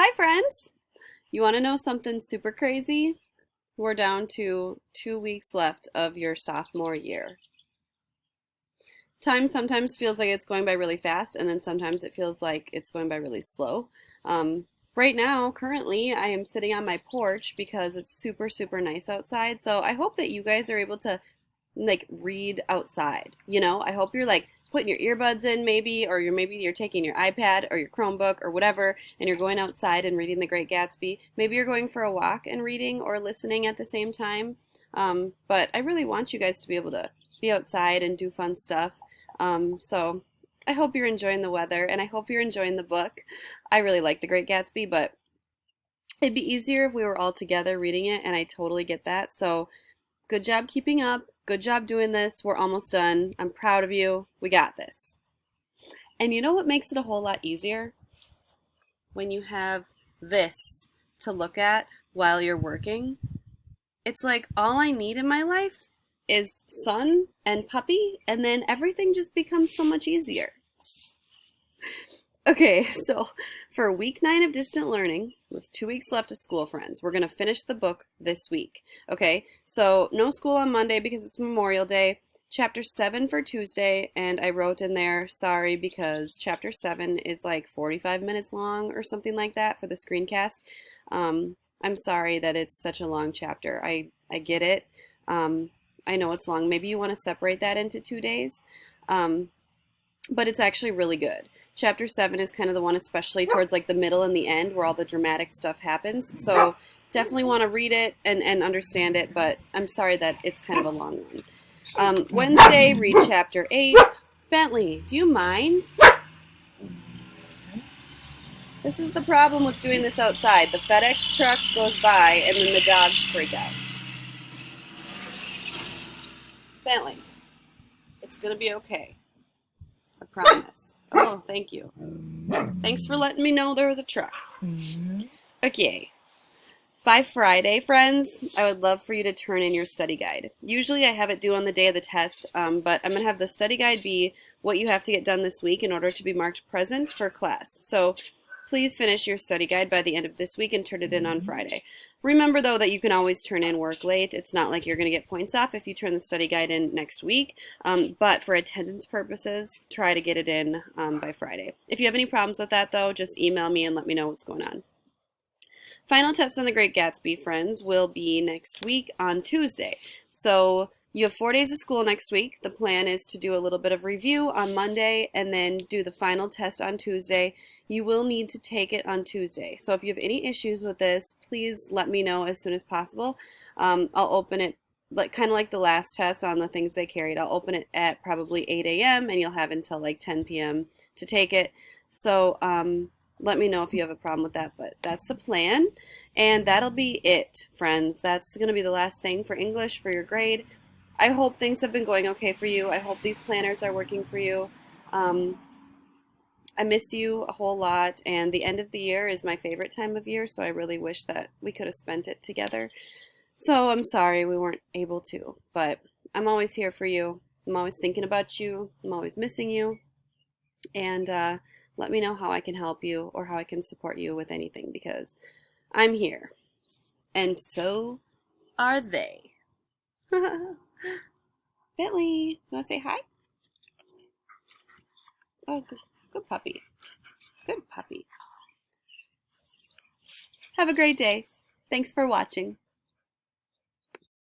Hi, friends! You want to know something super crazy? We're down to 2 weeks left of your sophomore year. Time sometimes feels like it's going by really fast, and then sometimes it feels like it's going by really slow. Right now, currently, I am sitting on my porch because it's super, super nice outside. So I hope that you guys are able to like read outside. I hope you're like putting your earbuds in maybe, or maybe you're taking your iPad or your Chromebook or whatever, and you're going outside and reading The Great Gatsby. Maybe you're going for a walk and reading or listening at the same time. But I really want you guys to be able to be outside and do fun stuff. So I hope you're enjoying the weather and I hope you're enjoying the book. I really like The Great Gatsby, but it'd be easier if we were all together reading it, and I totally get that. So good job keeping up. Good job doing this. We're almost done. I'm proud of you. We got this. And you know what makes it a whole lot easier? When you have this to look at while you're working. It's like all I need in my life is sun and puppy, and then everything just becomes so much easier. Okay, so for week 9 of distant learning, with 2 weeks left of school, friends, we're going to finish the book this week. Okay, so no school on Monday because it's Memorial Day. Chapter 7 for Tuesday, and I wrote in there, sorry, because chapter 7 is like 45 minutes long or something like that for the screencast. I'm sorry that it's such a long chapter. I get it. I know it's long. Maybe you want to separate that into 2 days. But it's actually really good. Chapter 7 is kind of the one especially towards like the middle and the end where all the dramatic stuff happens. So definitely want to read it and understand it, but I'm sorry that it's kind of a long one. Wednesday, read chapter 8. Bentley, do you mind? This is the problem with doing this outside. The FedEx truck goes by and then the dogs freak out. Bentley, it's going to be okay. I promise. Oh, thank you. Thanks for letting me know there was a truck. Okay. By Friday, friends, I would love for you to turn in your study guide. Usually I have it due on the day of the test, but I'm going to have the study guide be what you have to get done this week in order to be marked present for class. So please finish your study guide by the end of this week and turn it in on Friday. Remember, though, that you can always turn in work late. It's not like you're going to get points off if you turn the study guide in next week, but for attendance purposes, try to get it in by Friday. If you have any problems with that, though, just email me and let me know what's going on. Final test on The Great Gatsby, friends, will be next week on Tuesday. So you have 4 days of school next week. The plan is to do a little bit of review on Monday and then do the final test on Tuesday. You will need to take it on Tuesday. So if you have any issues with this, please let me know as soon as possible. I'll open it kind of like the last test on the things they carried. I'll open it at probably 8 a.m. and you'll have until like 10 p.m. to take it. So let me know if you have a problem with that, but that's the plan. And that'll be it, friends. That's going to be the last thing for English for your grade. I hope things have been going okay for you. I hope these planners are working for you. I miss you a whole lot, and the end of the year is my favorite time of year, so I really wish that we could have spent it together. So I'm sorry we weren't able to, but I'm always here for you. I'm always thinking about you. I'm always missing you. And let me know how I can help you or how I can support you with anything, because I'm here. And so are they. Bentley, you want to say hi? Oh, good puppy. Good puppy. Have a great day. Thanks for watching.